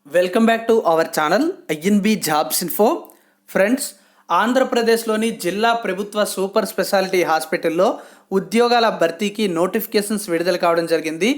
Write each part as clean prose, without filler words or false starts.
Welcome back to our channel INB jobs info. Friends, ఆంధ్రప్రదేశ్లోని జిల్లా ప్రభుత్వ సూపర్ స్పెషాలిటీ హాస్పిటల్లో ఉద్యోగాల భర్తీకి నోటిఫికేషన్స్ విడుదల కావడం జరిగింది.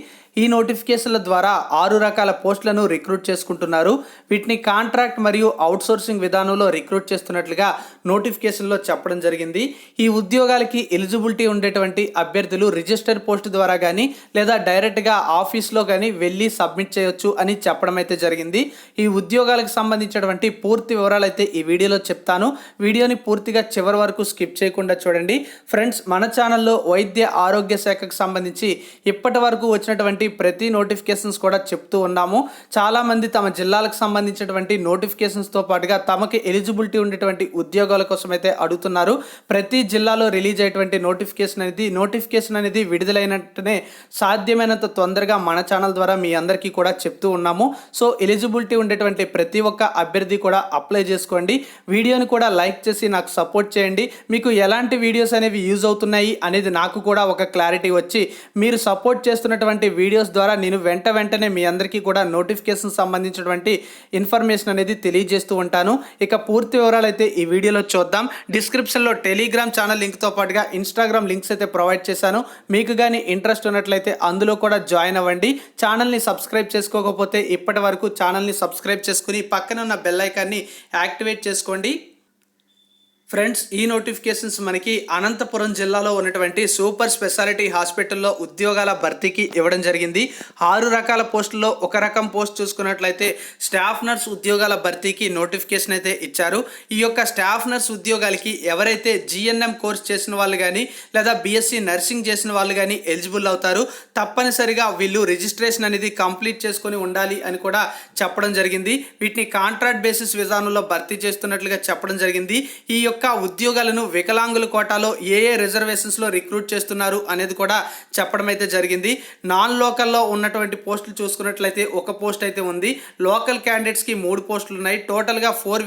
ఈ నోటిఫికేషన్ల ద్వారా 6 రకాల పోస్టులను రిక్రూట్ చేసుకుంటున్నారు. వీటిని కాంట్రాక్ట్ మరియు అవుట్సోర్సింగ్ విధానంలో రిక్రూట్ చేస్తున్నట్లుగా నోటిఫికేషన్లో చెప్పడం జరిగింది. ఈ ఉద్యోగాలకి ఎలిజిబిలిటీ ఉండేటువంటి అభ్యర్థులు రిజిస్టర్ పోస్ట్ ద్వారా కానీ లేదా డైరెక్ట్గా ఆఫీస్లో కానీ వెళ్ళి సబ్మిట్ చేయొచ్చు అని చెప్పడం అయితే జరిగింది. ఈ ఉద్యోగాలకు సంబంధించినటువంటి పూర్తి వివరాలు అయితే ఈ వీడియోలో చెప్తాను. వీడియోని పూర్తిగా చివరి వరకు స్కిప్ చేయకుండా చూడండి. ఫ్రెండ్స్, మన ఛానల్లో వైద్య ఆరోగ్య శాఖకు సంబంధించి ఇప్పటి వరకు వచ్చినటువంటి ప్రతి నోటిఫికేషన్స్ కూడా చెప్తూ ఉన్నాము. చాలామంది తమ జిల్లాలకు సంబంధించినటువంటి నోటిఫికేషన్స్తో పాటుగా తమకి ఎలిజిబిలిటీ ఉండేటువంటి ఉద్యోగాల కోసం అయితే అడుగుతున్నారు. ప్రతి జిల్లాలో రిలీజ్ అయ్యేటువంటి నోటిఫికేషన్ అనేది విడుదలైనట్టునే సాధ్యమైనంత తొందరగా మన ఛానల్ ద్వారా మీ అందరికీ కూడా చెప్తూ ఉన్నాము. సో ఎలిజిబిలిటీ ఉండేటువంటి ప్రతి ఒక్క అభ్యర్థి కూడా అప్లై చేసుకోండి. వీడియోని కూడా లైక్ చేసి నాకు సపోర్ట్ చేయండి. మీకు ఎలాంటి వీడియోస్ అనేవి యూజ్ అవుతున్నాయి అనేది నాకు కూడా ఒక క్లారిటీ వచ్చి మీరు సపోర్ట్ చేస్తున్నటువంటి వీడియోస్ ద్వారా నేను వెంటనే మీ అందరికీ కూడా నోటిఫికేషన్ సంబంధించినటువంటి ఇన్ఫర్మేషన్ అనేది తెలియజేస్తూ ఉంటాను. ఇక పూర్తి వివరాలు అయితే ఈ వీడియోలో చూద్దాం. డిస్క్రిప్షన్లో టెలిగ్రామ్ ఛానల్ లింక్తో పాటుగా ఇన్స్టాగ్రామ్ లింక్స్ అయితే ప్రొవైడ్ చేశాను. మీకు కానీ ఇంట్రెస్ట్ ఉన్నట్లయితే అందులో కూడా జాయిన్ అవ్వండి. ఛానల్ని సబ్స్క్రైబ్ చేసుకోకపోతే ఇప్పటి వరకు ఛానల్ని సబ్స్క్రైబ్ చేసుకుని పక్కన ఉన్న బెల్ ఐకాన్ని యాక్టివేట్ చేసుకోండి. ఫ్రెండ్స్, ఈ నోటిఫికేషన్స్ మనకి అనంతపురం జిల్లాలో ఉన్నటువంటి సూపర్ స్పెషాలిటీ హాస్పిటల్లో ఉద్యోగాల భర్తీకి ఇవ్వడం జరిగింది. 6 రకాల పోస్టుల్లో ఒక రకం పోస్ట్ చూసుకున్నట్లయితే స్టాఫ్ నర్స్ ఉద్యోగాల భర్తీకి నోటిఫికేషన్ అయితే ఇచ్చారు. ఈ యొక్క స్టాఫ్ నర్స్ ఉద్యోగాలకి ఎవరైతే జిఎన్ఎం కోర్స్ చేసిన వాళ్ళు కానీ లేదా బీఎస్సీ నర్సింగ్ చేసిన వాళ్ళు కానీ ఎలిజిబుల్ అవుతారు. తప్పనిసరిగా వీళ్ళు రిజిస్ట్రేషన్ అనేది కంప్లీట్ చేసుకొని ఉండాలి అని కూడా చెప్పడం జరిగింది. వీటిని కాంట్రాక్ట్ బేసిస్ విధానంలో భర్తీ చేస్తున్నట్లుగా చెప్పడం జరిగింది. ఈ యొక్క ఉద్యోగాలను వికలాంగుల కోటాలో ఏ రిజర్వేషన్స్లో రిక్రూట్ చేస్తున్నారు అనేది కూడా చెప్పడం అయితే జరిగింది. నాన్ లోకల్లో ఉన్నటువంటి పోస్టులు చూసుకున్నట్లయితే ఒక పోస్ట్ అయితే ఉంది. లోకల్ క్యాండిడేట్స్కి 3 పోస్టులు ఉన్నాయి. టోటల్గా 4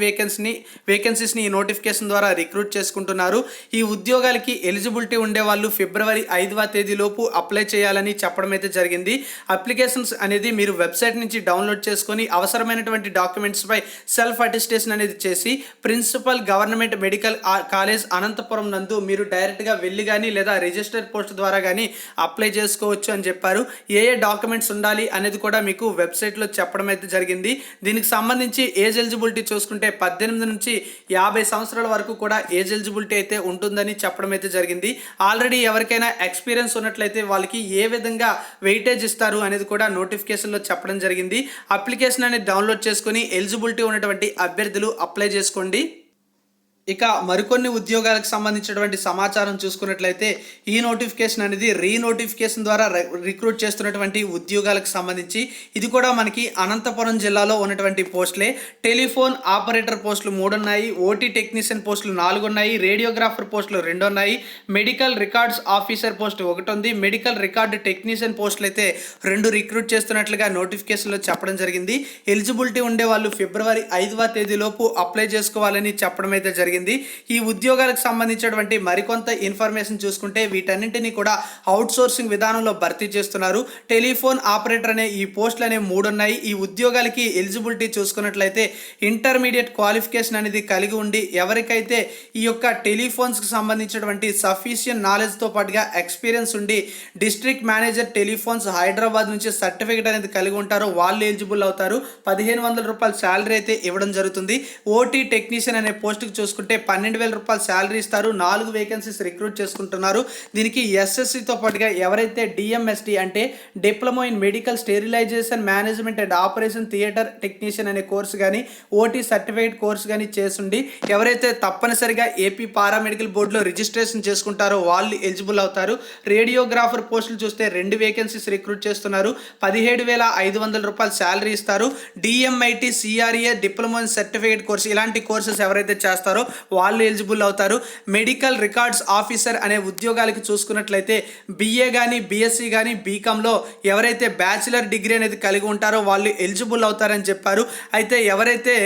వేకెన్సీస్ని ఈ నోటిఫికేషన్ ద్వారా రిక్రూట్ చేసుకుంటున్నారు. ఈ ఉద్యోగాలకి ఎలిజిబిలిటీ ఉండేవాళ్ళు ఫిబ్రవరి 5వ తేదీలోపు అప్లై చేయాలని చెప్పడం అయితే జరిగింది. అప్లికేషన్స్ అనేది మీరు వెబ్సైట్ నుంచి డౌన్లోడ్ చేసుకొని అవసరమైనటువంటి డాక్యుమెంట్స్పై సెల్ఫ్ అటెస్టేషన్ అనేది చేసి principal government medical college Anantapuram నందు మీరు డైరెక్ట్గా వెళ్ళి కానీ లేదా రిజిస్టర్ పోస్ట్ ద్వారా కానీ అప్లై చేసుకోవచ్చు అని చెప్పారు. ఏ డాక్యుమెంట్స్ ఉండాలి అనేది కూడా మీకు వెబ్సైట్లో చెప్పడం అయితే జరిగింది. దీనికి సంబంధించి ఏజ్ ఎలిజిబిలిటీ చూసుకుంటే 18 నుంచి 50 సంవత్సరాల వరకు కూడా ఏజ్ ఎలిజిబిలిటీ అయితే ఉంటుందని చెప్పడం అయితే జరిగింది. ఆల్రెడీ ఎవరికైనా ఎక్స్పీరియన్స్ ఉన్నట్లయితే వాళ్ళకి ఏ విధంగా వెయిటేజ్ ఇస్తారు అనేది కూడా నోటిఫికేషన్లో చెప్పడం జరిగింది. అప్లికేషన్ అనేది డౌన్లోడ్ చేసుకొని ఎలిజిబిలిటీ ఉన్నటువంటి అభ్యర్థులు అప్లై చేసుకోండి. ఇక మరికొన్ని ఉద్యోగాలకు సంబంధించినటువంటి సమాచారం చూసుకున్నట్లయితే ఈ నోటిఫికేషన్ అనేది రీనోటిఫికేషన్ ద్వారా రిక్రూట్ చేస్తున్నటువంటి ఉద్యోగాలకు సంబంధించి ఇది కూడా మనకి అనంతపురం జిల్లాలో ఉన్నటువంటి పోస్టులే. టెలిఫోన్ ఆపరేటర్ పోస్టులు 3 ఉన్నాయి. ఓటీ టెక్నీషియన్ పోస్టులు 4 ఉన్నాయి. రేడియోగ్రాఫర్ పోస్టులు 2 ఉన్నాయి. మెడికల్ రికార్డ్స్ ఆఫీసర్ పోస్ట్ 1 ఉంది. మెడికల్ రికార్డు టెక్నీషియన్ పోస్టులు అయితే 2 రిక్రూట్ చేస్తున్నట్లుగా నోటిఫికేషన్లో చెప్పడం జరిగింది. ఎలిజిబిలిటీ ఉండే వాళ్ళు ఫిబ్రవరి 5వ తేదీలోపు అప్లై చేసుకోవాలని చెప్పడం అయితే జరిగింది. ఈ ఉద్యోగాలకు సంబంధించినటువంటి మరికొంత ఇన్ఫర్మేషన్ చూసుకుంటే వీటన్నింటినీ కూడా అవుట్సోర్సింగ్ విధానంలో భర్తీ చేస్తున్నారు. టెలిఫోన్ ఆపరేటర్ అనే ఈ పోస్టులు అనేవి 3 ఉన్నాయి. ఈ ఉద్యోగాలకి ఎలిజిబిలిటీ చూసుకున్నట్లయితే ఇంటర్మీడియట్ క్వాలిఫికేషన్ అనేది కలిగి ఉండి ఎవరికైతే ఈ యొక్క టెలిఫోన్స్కి సంబంధించినటువంటి సఫిషియెంట్ నాలెడ్జ్తో పాటుగా ఎక్స్పీరియన్స్ ఉండి డిస్ట్రిక్ట్ మేనేజర్ టెలిఫోన్స్ హైదరాబాద్ నుంచి సర్టిఫికేట్ అనేది కలిగి ఉంటారో వాళ్ళు ఎలిజిబుల్ అవుతారు. 1500 రూపాయల శాలరీ అయితే ఇవ్వడం జరుగుతుంది. ఓటీ టెక్నీషియన్ అనే పోస్టుకి చూసుకుంటే 12,000 రూపాయల శాలరీ ఇస్తారు. 4 వేకెన్సీస్ రిక్రూట్ చేసుకుంటున్నారు. దీనికి ఎస్ఎస్సితో పాటుగా ఎవరైతే డిఎంఎస్టి అంటే diploma in medical sterilisation management and operation theatre technician అనే కోర్సు కానీ ఓటీ సర్టిఫికేట్ కోర్సు కానీ చేసుండి ఎవరైతే తప్పనిసరిగా ఏపీ పారామెడికల్ బోర్డులో రిజిస్ట్రేషన్ చేసుకుంటారో వాళ్ళు ఎలిజిబుల్ అవుతారు. రేడియోగ్రాఫర్ పోస్టులు చూస్తే 2 వేకెన్సీస్ రిక్రూట్ చేస్తున్నారు. 17,500 రూపాయల శాలరీ ఇస్తారు. DMIT CRA diploma in certificate course ఇలాంటి కోర్సెస్ ఎవరైతే చేస్తారో వాళ్ళు ఎలిజిబుల్ అవుతారు. మెడికల్ రికార్డ్స్ ఆఫీసర్ అనే ఉద్యోగాలకి చూసుకున్నట్లయితే బిఏ కానీ బీఎస్సీ కానీ బీకామ్లో ఎవరైతే బ్యాచిలర్ డిగ్రీ అనేది కలిగి ఉంటారో వాళ్ళు ఎలిజిబుల్ అవుతారని చెప్పారు. అయితే ఎవరైతే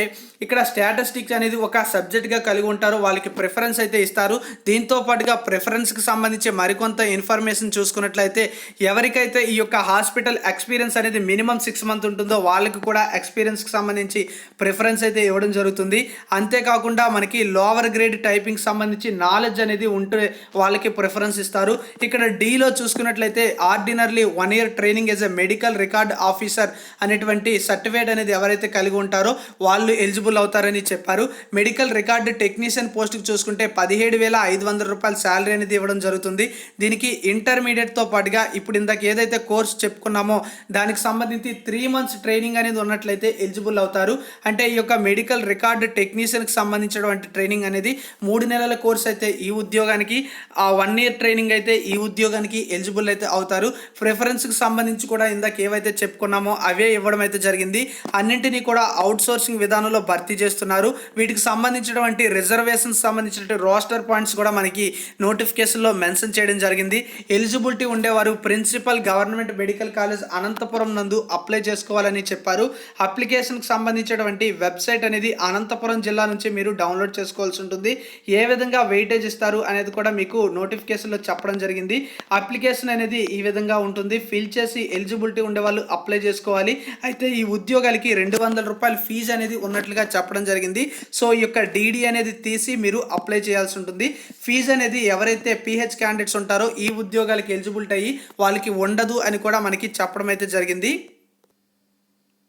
ఇక్కడ స్టాటిస్టిక్స్ అనేది ఒక సబ్జెక్ట్గా కలిగి ఉంటారు, వాళ్ళకి ప్రిఫరెన్స్ అయితే ఇస్తారు. దీంతో పాటుగా ప్రిఫరెన్స్కి సంబంధించి మరికొంత ఇన్ఫర్మేషన్ చూసుకున్నట్లయితే ఎవరికైతే ఈ యొక్క హాస్పిటల్ ఎక్స్పీరియన్స్ అనేది మినిమం 6 మంత్ ఉంటుందో వాళ్ళకి కూడా ఎక్స్పీరియన్స్కి సంబంధించి ప్రిఫరెన్స్ అయితే ఇవ్వడం జరుగుతుంది. అంతేకాకుండా మనకి లోవర్ గ్రేడ్ టైపింగ్ సంబంధించి నాలెడ్జ్ అనేది ఉంటే వాళ్ళకి ప్రిఫరెన్స్ ఇస్తారు. ఇక్కడ డీలో చూసుకున్నట్లయితే ordinarily 1 year training as a medical record officer అనేటువంటి సర్టిఫికేట్ అనేది ఎవరైతే కలిగి ఉంటారో వాళ్ళు ఎలిజిబుల్ అవుతారని చెప్పారు. మెడికల్ రికార్డు టెక్నీషియన్ పోస్ట్కి చూసుకుంటే 17,500 రూపాయల శాలరీ అనేది ఇవ్వడం జరుగుతుంది. దీనికి ఇంటర్మీడియట్తో పాటుగా ఇప్పుడు ఇందాక ఏదైతే కోర్స్ చెప్పుకున్నామో దానికి సంబంధించి 3 months ట్రైనింగ్ అనేది ఉన్నట్లయితే ఎలిజిబుల్ అవుతారు. అంటే ఈ యొక్క మెడికల్ రికార్డు టెక్నీషియన్కి సంబంధించినటువంటి ట్రైనింగ్ అనేది 3 నెలల కోర్స్ అయితే ఈ ఉద్యోగానికి, ఆ 1 year ట్రైనింగ్ అయితే ఈ ఉద్యోగానికి ఎలిజిబుల్ అయితే అవుతారు. ప్రిఫరెన్స్కి సంబంధించి కూడా ఇందాక ఏవైతే చెప్పుకున్నామో అవే ఇవ్వడం అయితే జరిగింది. అన్నింటినీ కూడా అవుట్ సోర్సింగ్ విధానంలో భర్తీ చేస్తున్నారు. వీటికి సంబంధించినటువంటి రిజర్వేషన్స్ సంబంధించినటువంటి రోస్టర్ పాయింట్స్ కూడా మనకి నోటిఫికేషన్లో మెన్షన్ చేయడం జరిగింది. ఎలిజిబిలిటీ ఉండేవారు principal government medical college Anantapuram నందు అప్లై చేసుకోవాలని చెప్పారు. అప్లికేషన్కి సంబంధించినటువంటి వెబ్సైట్ అనేది అనంతపురం జిల్లా నుంచి మీరు డౌన్లోడ్ చేసుకోవాల్సి ఉంటుంది. ఏ విధంగా వెయిటేజ్ ఇస్తారు అనేది కూడా మీకు నోటిఫికేషన్లో చెప్పడం జరిగింది. అప్లికేషన్ అనేది ఈ విధంగా ఉంటుంది. ఫిల్ చేసి ఎలిజిబిలిటీ ఉండే వాళ్ళు అప్లై చేసుకోవాలి. అయితే ఈ ఉద్యోగాలకి 200 రూపాయల ఫీజు అనేది ఉన్నట్లుగా చెప్పడం జరిగింది. సో ఈ యొక్క డీడీ అనేది తీసి మీరు అప్లై చేయాల్సి ఉంటుంది. ఫీజు అనేది ఎవరైతే పిహెచ్ క్యాండిడేట్స్ ఉంటారో ఈ ఉద్యోగాలకి ఎలిజిబిలిటీ అయ్యి వాళ్ళకి ఉండదు అని కూడా మనకి చెప్పడం అయితే జరిగింది.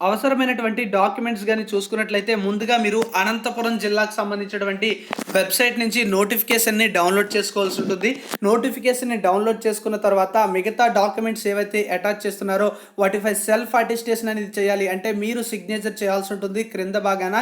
అవసరమైనటువంటి డాక్యుమెంట్స్ కానీ చూసుకున్నట్లయితే ముందుగా మీరు అనంతపురం జిల్లాకు సంబంధించినటువంటి వెబ్సైట్ నుంచి నోటిఫికేషన్ని డౌన్లోడ్ చేసుకోవాల్సి ఉంటుంది. నోటిఫికేషన్ని డౌన్లోడ్ చేసుకున్న తర్వాత మిగతా డాక్యుమెంట్స్ ఏవైతే అటాచ్ చేస్తున్నారో వాటిపై సెల్ఫ్ అటెస్టేషన్ అనేది చేయాలి. అంటే మీరు సిగ్నేచర్ చేయాల్సి ఉంటుంది. క్రింద భాగాన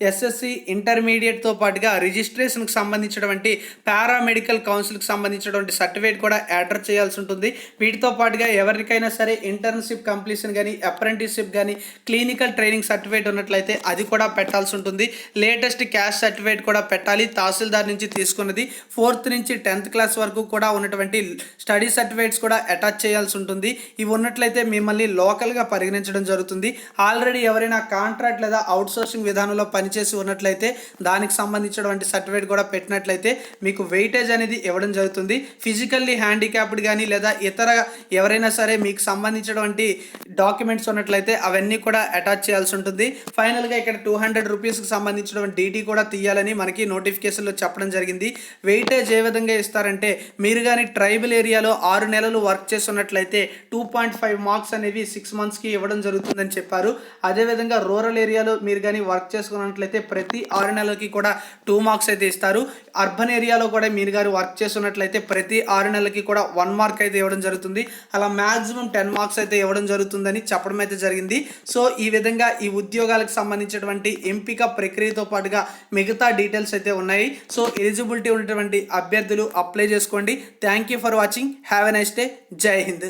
ఎస్ఎస్సి ఇంటర్మీడియట్తో పాటుగా రిజిస్ట్రేషన్కి సంబంధించినటువంటి పారామెడికల్ కౌన్సిల్కి సంబంధించినటువంటి సర్టిఫికేట్ కూడా యాడర్ చేయాల్సి ఉంటుంది. వీటితో పాటుగా ఎవరికైనా సరే ఇంటర్న్షిప్ కంప్లీషన్ కానీ అప్రెంటిస్షిప్ కానీ క్లినికల్ ట్రైనింగ్ సర్టిఫికేట్ ఉన్నట్లయితే అది కూడా పెట్టాల్సి ఉంటుంది. లేటెస్ట్ క్యాస్ట్ సర్టిఫికేట్ కూడా పెట్టాలి. తహసీల్దార్ నుంచి తీసుకున్నది 4th నుంచి 10th క్లాస్ వరకు కూడా ఉన్నటువంటి స్టడీ సర్టిఫికేట్స్ కూడా అటాచ్ చేయాల్సి ఉంటుంది. ఇవి ఉన్నట్లయితే మిమ్మల్ని లోకల్గా పరిగణించడం జరుగుతుంది. ఆల్రెడీ ఎవరైనా కాంట్రాక్ట్ లేదా అవుట్సోర్సింగ్ విధానంలో పనిచేసి ఉన్నట్లయితే దానికి సంబంధించినటువంటి సర్టిఫికేట్ కూడా పెట్టినట్లయితే మీకు వెయిటేజ్ అనేది ఇవ్వడం జరుగుతుంది. ఫిజికల్లీ హ్యాండిక్యాప్డ్ కానీ లేదా ఇతర ఎవరైనా సరే మీకు సంబంధించినటువంటి డాక్యుమెంట్స్ ఉన్నట్లయితే అవన్నీ కూడా అటాచ్ చేయాల్సి ఉంటుంది. ఫైనల్గా ఇక్కడ 200 రూపీస్కి సంబంధించినటువంటి డీటీ కూడా తీయాలని మనకి నోటిఫికేషన్లో చెప్పడం జరిగింది. వెయిటేజ్ ఏ విధంగా ఇస్తారంటే మీరు కానీ ట్రైబల్ ఏరియాలో 6 నెలలు వర్క్ చేస్తున్నట్లయితే 2.5 మార్క్స్ అనేవి 6 monthsకి ఇవ్వడం జరుగుతుందని చెప్పారు. అదేవిధంగా రూరల్ ఏరియాలో మీరు కానీ వర్క్ చేసుకున్నట్లయితే ప్రతి 6 నెలలకి కూడా 2 మార్క్స్ అయితే ఇస్తారు. అర్బన్ ఏరియాలో కూడా మీరు కానీ వర్క్ చేస్తున్నట్లయితే ప్రతి 6 నెలలకి కూడా 1 మార్క్ అయితే ఇవ్వడం జరుగుతుంది. అలా మ్యాక్సిమం 10 మార్క్స్ అయితే ఇవ్వడం జరుగుతుందని చెప్పడం అయితే జరిగింది. సో ఈ విధంగా ఈ ఉద్యోగాలకు సంబంధించినటువంటి ఎంపిక ప్రక్రియతో పాటుగా మిగతా డీటెయిల్స్ అయితే ఉన్నాయి. సో ఎలిజిబిలిటీ ఉన్నటువంటి అభ్యర్థులు అప్లై చేసుకోండి. Thank you for watching. Have a nice day. జై హింద్.